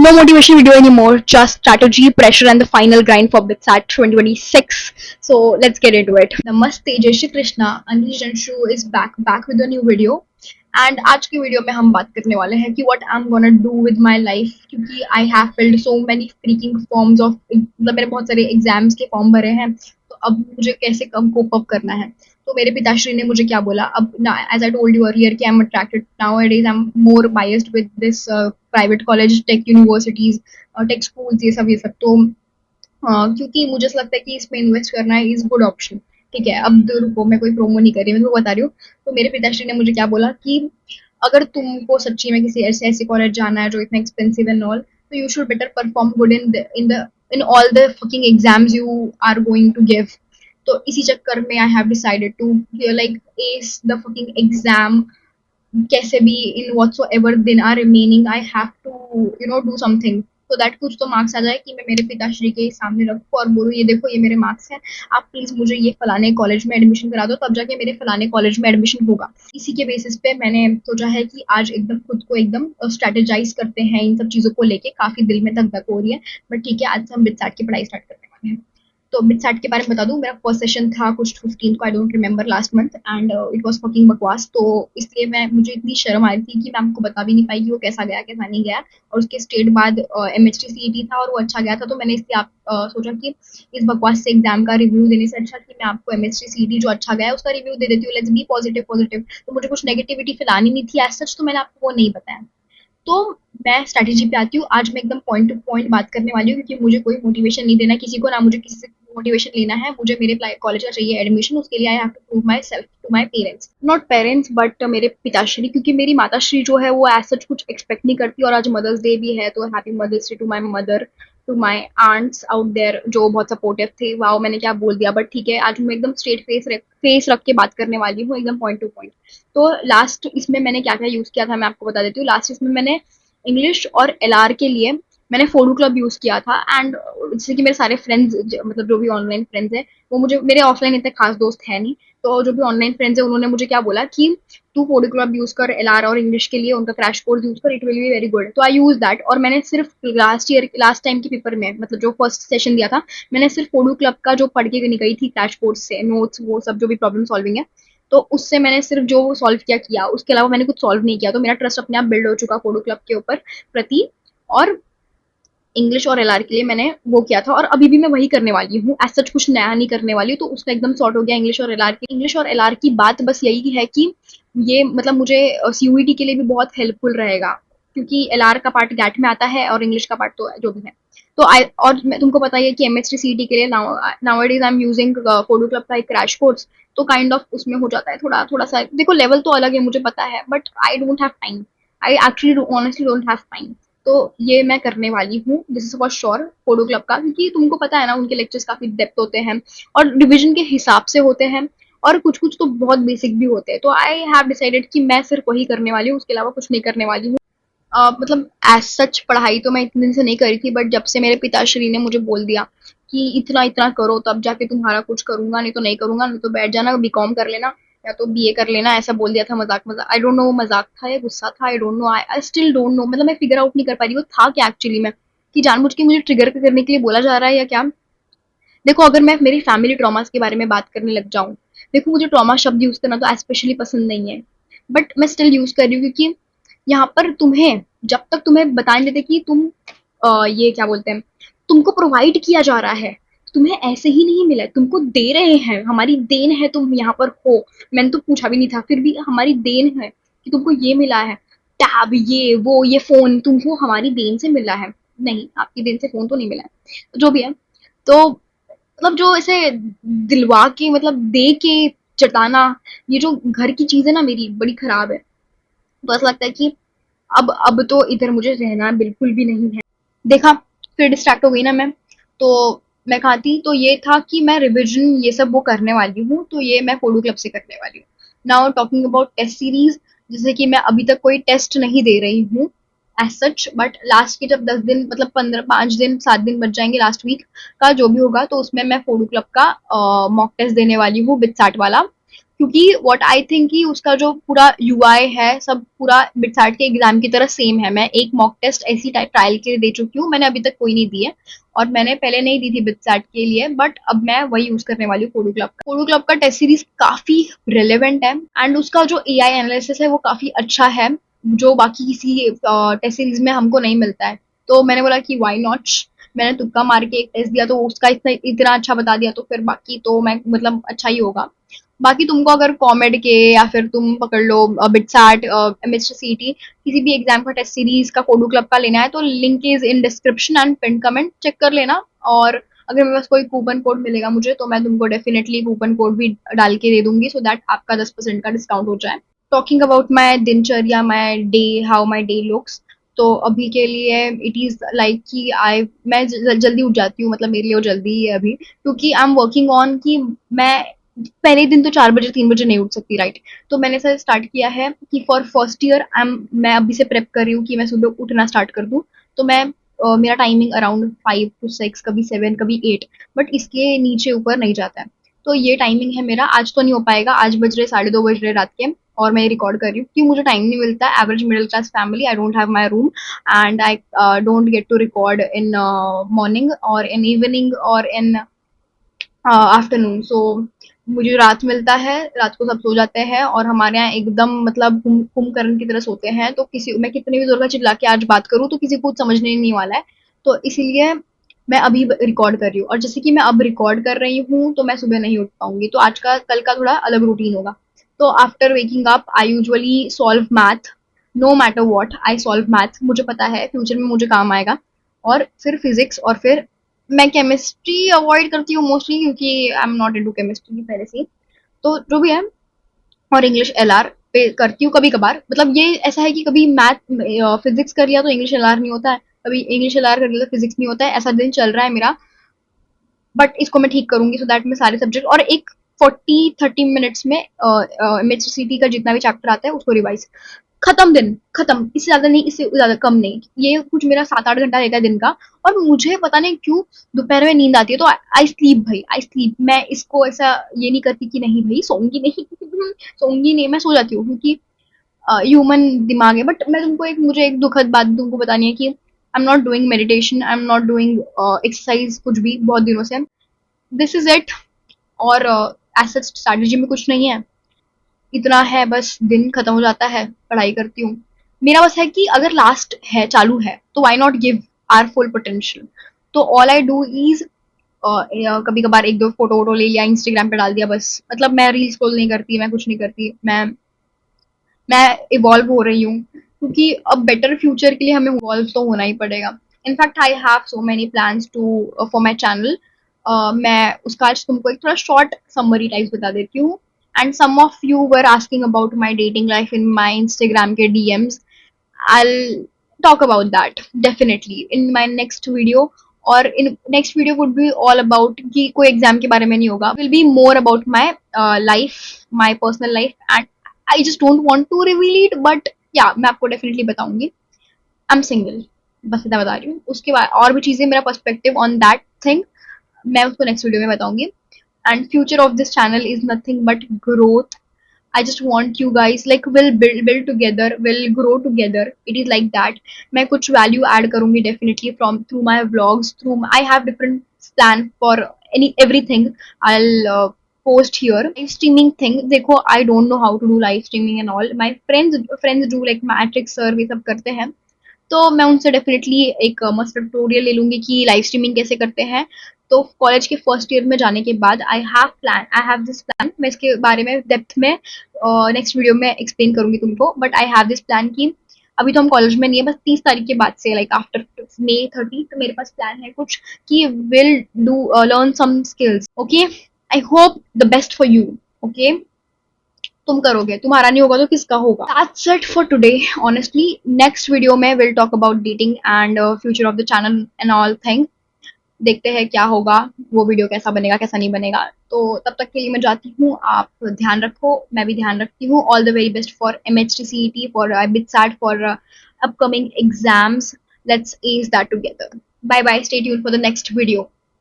No motivation video anymore, just strategy, pressure, and the final grind for BitSat 2026. So let's get into it. Namaste, Jai Shri Krishna. Anish Janshu is back with a new video. And आज की video में हम बात करने वाले हैं कि what I am gonna do with my life, क्योंकि I have filled so many freaking forms of, मतलब मेरे बहुत सारे एग्जाम्स के फॉर्म भरे हैं, तो अब मुझे कैसे कम कोप अप करना है। तो मेरे पिताश्री ने मुझे क्या बोला, अब as I told you earlier कि I am attracted nowadays, I am more biased with this private college, tech universities, tech schools, ये सब तो क्योंकि मुझे ऐसा लगता है कि इसमें इन्वेस्ट करना इज गुड ऑप्शन। ठीक है, अब तो रुको, मैं कोई प्रोमो नहीं कर रही, मैं तुमको बता रही हूँ। तो मेरे पिताश्री ने मुझे क्या बोला कि अगर तुमको सच्ची में किसी ऐसे ऐसे कॉलेज जाना है जो इतना एक्सपेंसिव एंड ऑल, तो you should better perform good in all the fucking exams you are going to give. तो इसी चक्कर में I have decided to like ace the fucking exam कैसे भी, इन व्हाटसोएवर दिन are remaining, I have to do something so that कुछ तो marks आ जाए कि मैं मेरे पिताश्री के सामने रखूँ और बोलूँ ये देखो ये मेरे मार्क्स हैं, आप प्लीज मुझे ये फलाने कॉलेज में एडमिशन करा दो, तब जाके मेरे फलाने कॉलेज में एडमिशन होगा। इसी के बेसिस पे मैंने सोचा है कि आज एकदम खुद को एकदम स्ट्रेटेजाइज करते हैं इन सब चीजों को लेके। काफी दिल में धक धक हो रही है, बट ठीक है, आज से हम बिटसैट की पढ़ाई स्टार्ट करने वाले हैं। तो बिटसैट के बारे में बता दूं, मेरा फर्स्ट सेशन था कुछ 15 को, I don't remember, last month, and it was fucking बकवास। तो इसलिए मुझे इतनी शर्म आ रही थी कि मैं आपको बता भी नहीं पाई कि वो कैसा गया कैसा नहीं गया। और उसके स्टेट बाद MHT CET था और वो अच्छा गया था, तो मैंने इसलिए सोचा कि इस बकवास से एग्जाम का रिव्यू देने से अच्छा कि मैं आपको MHT CET जो अच्छा गया उसका रिव्यू दे देती हूँ। Let's be positive positive. तो मुझे कुछ नेगेटिविटी फैलानी नहीं थी एज सच, तो मैंने आपको वो नहीं बताया। तो मैं स्ट्रैटेजी पे आती हूँ। आज मैं एकदम पॉइंट टू पॉइंट बात करने वाली हूँ, क्योंकि मुझे कोई मोटिवेशन नहीं देना किसी को, ना मुझे किसी से मोटिवेशन लेना है। मुझे मेरे कॉलेज का चाहिए एडमिशन, उसके लिए I have to prove myself to my parents, not parents but मेरे पिताश्री, क्योंकि मेरी माताश्री जो है वो एज सच कुछ एक्सपेक्ट नहीं करती। और आज मदर्स डे भी है, तो happy mother's day to my mother, to my aunts out there जो बहुत सपोर्टिव थे। वाओ, मैंने क्या बोल दिया, बट ठीक है, आज मैं एकदम स्ट्रेट फेस रख के बात करने वाली हूँ, एकदम पॉइंट टू पॉइंट। तो लास्ट इसमें मैंने क्या क्या यूज किया था मैं आपको बता देती हूँ। लास्ट इसमें मैंने इंग्लिश और LR के लिए मैंने फोडू क्लब यूज किया था। एंड जैसे कि मेरे सारे फ्रेंड्स, मतलब जो भी ऑनलाइन फ्रेंड्स है, वो मुझे, मेरे ऑफलाइन इतने खास दोस्त है नहीं, तो जो भी ऑनलाइन फ्रेंड्स है उन्होंने मुझे क्या बोला कि तू फोडू क्लब यूज कर, LR और इंग्लिश के लिए उनका क्रैश कोर्स यूज कर, it will be very good. तो आई यूज दैट। और मैंने सिर्फ लास्ट टाइम के पेपर में, मतलब जो फर्स्ट सेशन दिया था, मैंने सिर्फ फोडू क्लब का जो पढ़ के निकली थी क्रैश कोर्स से नोट्स, वो सब जो भी प्रॉब्लम सॉल्विंग है, तो उससे मैंने सिर्फ जो सॉल्व किया, उसके अलावा मैंने कुछ सॉल्व नहीं किया। तो मेरा ट्रस्ट अपने आप बिल्ड हो चुका फोडो क्लब के ऊपर प्रति। और इंग्लिश और LR के लिए मैंने वो किया था, और अभी भी मैं वही करने वाली हूँ, एज सच कुछ नया नहीं करने वाली हूँ। तो उसका एकदम सॉर्ट हो गया इंग्लिश और LR की बात बस यही है कि ये मतलब मुझे CUET के लिए भी बहुत हेल्पफुल रहेगा, क्योंकि LR का पार्ट गैट में आता है और इंग्लिश का पार्ट तो जो भी है। तो आई, और तुमको पता ही है कि MHT CET के लिए nowadays I am using Fodo club का एक क्रैश कोर्स। तो काइंड ऑफ उसमें हो जाता है थोड़ा थोड़ा सा, देखो लेवल तो अलग है मुझे पता है, but I don't have time, I actually honestly don't have time. तो ये मैं करने वाली हूँ, this is for sure, Fodo club का, क्योंकि तुमको पता है ना उनके लेक्चर्स काफी डेप्थ होते हैं और डिवीजन के हिसाब से होते हैं, और कुछ कुछ तो बहुत बेसिक भी होते हैं। तो आई हैव डिसाइडेड कि मैं सिर्फ वही करने वाली हूँ, उसके अलावा कुछ नहीं करने वाली हूँ। मतलब एज सच पढ़ाई तो मैं इतने दिन से नहीं करी थी, बट जब से मेरे पिताश्री ने मुझे बोल दिया कि इतना इतना करो तब जाके तुम्हारा कुछ करूंगा, नहीं तो नहीं करूंगा, नहीं तो बैठ जाना, BCom कर लेना या तो BA कर लेना, ऐसा बोल दिया था मजाक मजाक। आई डोंट नो मजाक था या गुस्सा था, I don't know, I still don't know, मतलब मैं फिगर आउट नहीं कर पा रही वो था क्या एक्चुअली में, कि जानबूझ के मुझे ट्रिगर करने के लिए बोला जा रहा है या क्या। देखो, अगर मैं मेरी फैमिली ट्रॉमास के बारे में बात करने लग जाऊं, देखो मुझे ट्रॉमा शब्द यूज करना तो स्पेशली पसंद नहीं है, बट मैं स्टिल यूज कर रही हूँ, क्योंकि यहाँ पर तुम्हें, जब तक तुम्हें बता नहीं देते कि तुम ये क्या बोलते हैं, तुमको प्रोवाइड किया जा रहा है, तुम्हें ऐसे ही नहीं मिला है, तुमको दे रहे हैं, हमारी देन है तुम यहाँ पर हो। मैंने तो पूछा भी नहीं था, फिर भी हमारी देन है कि तुमको ये मिला है, टैब, ये वो, ये फोन तुमको हमारी देन से मिला है। नहीं, आपकी देन से फोन तो नहीं मिला है, जो भी है। तो मतलब जो ऐसे दिलवा के, मतलब दे के जताना, ये जो घर की चीज है ना मेरी, बड़ी खराब है। तो ऐसा लगता है कि अब तो इधर मुझे रहना बिल्कुल भी नहीं है। देखा, फिर डिस्ट्रैक्ट हो गई ना मैं। तो मैं कहा थी, तो ये था कि मैं रिविजन ये सब वो करने वाली हूँ, तो ये मैं फोडो क्लब से करने वाली हूँ। Now talking about test series, जैसे कि मैं अभी तक कोई टेस्ट नहीं दे रही हूँ एज सच, बट लास्ट के जब 10 दिन, मतलब 5 दिन 7 दिन बच जाएंगे लास्ट वीक का जो भी होगा, तो उसमें मैं फोडो क्लब का मॉक टेस्ट देने वाली हूँ, बिटसैट वाला। क्योंकि व्हाट आई थिंक कि उसका जो पूरा यूआई है सब पूरा बिटसैट के एग्जाम की तरह सेम है। मैं एक मॉक टेस्ट ऐसी ट्रायल के लिए दे चुकी हूँ, मैंने अभी तक कोई नहीं दी है, और मैंने पहले नहीं दी थी बिटसैट के लिए, बट अब मैं वही यूज करने वाली हूँ, कोडू क्लब का। कोडू क्लब का टेस्ट सीरीज काफी रिलेवेंट है, एंड उसका जो एआई एनालिसिस है वो काफी अच्छा है, जो बाकी किसी टेस्ट सीरीज में हमको नहीं मिलता है। तो मैंने बोला कि वाई नॉट, मैंने तुक्का मार के एक टेस्ट दिया तो उसका इतना इतना अच्छा बता दिया, तो फिर बाकी तो मैं मतलब अच्छा ही होगा। बाकी तुमको अगर कॉमेड के या फिर तुम पकड़ लो बिटसैट, एमएससीटी, किसी भी एग्जाम का टेस्ट सीरीज का कोडू क्लब का लेना है तो link is in description and pin comment, check कर लेना। और अगर मेरे पास कोई कूपन कोड मिलेगा मुझे तो मैं तुमको डेफिनेटली कूपन कोड भी डाल के दे दूंगी, सो दैट आपका 10% का डिस्काउंट हो जाए। टॉकिंग अबाउट माई दिनचर्या, my day, how my day looks, तो अभी के लिए इट इज लाइक कि मैं जल्दी उठ जाती हूँ, मतलब मेरे लिए वो जल्दी ही है अभी, क्योंकि आई एम वर्किंग ऑन कि मैं पहले दिन तो 4 बजे 3 बजे नहीं उठ सकती, राइट। तो मैंने सर स्टार्ट किया है कि फॉर फर्स्ट ईयर मैं अभी से प्रेप कर रही हूँ कि मैं सुबह उठना स्टार्ट कर दूँ। तो मैं मेरा टाइमिंग अराउंड 5 to 6, कभी 7, कभी 8, बट इसके नीचे ऊपर नहीं जाता है। तो ये टाइमिंग है मेरा। आज तो नहीं हो पाएगा, आज बज रहे 2:30 बज रहे रात के, और मैं रिकॉर्ड कर रही हूँ क्योंकि मुझे टाइम नहीं मिलता है। Average middle class family, I don't have my room, and I don't get to record in morning और इन इवनिंग और इन आफ्टरनून। सो मुझे रात मिलता है, रात को सब सो जाते हैं, और हमारे यहाँ एकदम मतलब कुंभकर्ण की तरह सोते हैं, तो किसी मैं कितने भी जोर का चिल्ला के आज बात करूँ तो किसी को कुछ समझने नहीं वाला है। तो इसीलिए मैं अभी रिकॉर्ड कर रही हूँ, और जैसे कि मैं अब रिकॉर्ड कर रही हूँ तो मैं सुबह नहीं उठ पाऊंगी, तो आज का कल का थोड़ा अलग रूटीन होगा। तो after waking up I usually solve math, no matter what I solve math, मुझे पता है फ्यूचर में मुझे काम आएगा। और फिर फिजिक्स, और फिर मैं केमिस्ट्री अवॉइड करती हूँ मोस्टली, क्योंकि I am not into chemistry पहले से। तो जो भी है, और इंग्लिश एलआर पे करती हूँ कभी कभार, मतलब ये ऐसा है कि कभी मैथ फिजिक्स कर लिया तो इंग्लिश एलआर नहीं होता है, कभी इंग्लिश एलआर कर लिया तो फिजिक्स नहीं होता है, ऐसा दिन चल रहा है मेरा। बट इसको मैं ठीक करूंगी, सो दैट मैं सारे सब्जेक्ट और एक 40-30 मिनट्स में एमएचसीटी का जितना भी चैप्टर आता है उसको रिवाइज खत्म, दिन खत्म, इससे ज्यादा नहीं, इससे ज्यादा कम नहीं। ये कुछ मेरा 7-8 घंटा रहता है दिन का, और मुझे पता नहीं क्यों दोपहर में नींद आती है तो आई स्लीप भाई, आई स्लीप। मैं इसको ऐसा ये नहीं करती कि नहीं भाई सोऊंगी नहीं सोऊंगी नहीं, मैं सो जाती हूँ, क्योंकि ह्यूमन दिमाग है। बट मैं तुमको एक मुझे एक दुखद बात तुमको बतानी है कि I am not doing meditation, I am not doing exercise कुछ भी बहुत दिनों से। This is it. और एज स्ट्रैटेजी में कुछ नहीं है, इतना है बस, दिन खत्म हो जाता है, पढ़ाई करती हूँ। मेरा बस है कि अगर लास्ट है, चालू है, तो why not give our full potential. तो ऑल आई डू इज कभी कभार एक दो फोटो वोटो ले लिया, इंस्टाग्राम पे डाल दिया, बस। मतलब मैं रील्स स्क्रॉल नहीं करती, मैं कुछ नहीं करती, मैं इवॉल्व हो रही हूँ, क्योंकि अब बेटर फ्यूचर के लिए हमें इवॉल्व तो होना ही पड़ेगा। In fact I have so many plans to for my channel. मैं उसका आज तुमको एक थोड़ा शॉर्ट समरी टाइप बता देती हूँ। And some of you were asking about my dating life in my Instagram के DMs. I'll talk about that definitely in my next video. और in next video would be all about कि कोई exam के बारे में नहीं होगा, will be more about my life, my personal life, and I just don't want to reveal it, but yeah, मैं आपको definitely बताऊंगी। I'm single, बस इतना बता रही हूँ। उसके बाद और भी चीजें, मेरा पर्सपेक्टिव ऑन दैट थिंग मैं उसको नेक्स्ट वीडियो में बताऊंगी। And future of this channel is nothing but growth. I just want you guys like will build together, will grow together. It is like that. मैं कुछ value add करूँगी definitely from through my vlogs, through I have different plan for everything. I'll post here. Live streaming thing, देखो I don't know how to do live streaming and all. My friends do like Matrix sir ये सब करते हैं, तो मैं उनसे definitely एक मस्त ट्यूटोरियल ले लूंगी कि लाइव स्ट्रीमिंग कैसे करते हैं। तो कॉलेज के फर्स्ट ईयर में जाने के बाद आई हैव दिस प्लान, मैं इसके बारे में डेप्थ में नेक्स्ट वीडियो में एक्सप्लेन करूंगी तुमको। But I have this plan कि अभी तो हम कॉलेज में नहीं है, बस 30 तारीख के बाद से लाइक आफ्टर May 30 तो मेरे पास प्लान है कुछ कि will do learn some skills. Okay, I hope the best for you. Okay, तुम करोगे, तुम्हारा नहीं होगा तो किसका होगा। That's it for today. Honestly, next video में we'll talk about dating and future of the channel and all thing. देखते हैं क्या होगा, वो वीडियो कैसा बनेगा कैसा नहीं बनेगा। तो तब तक के लिए मैं जाती हूँ, आप ध्यान रखो, मैं भी ध्यान रखती हूँ। All the very best for MHTCET, for BITSAT, for upcoming exams. Let's ace that together. Bye bye, stay tuned for the next video.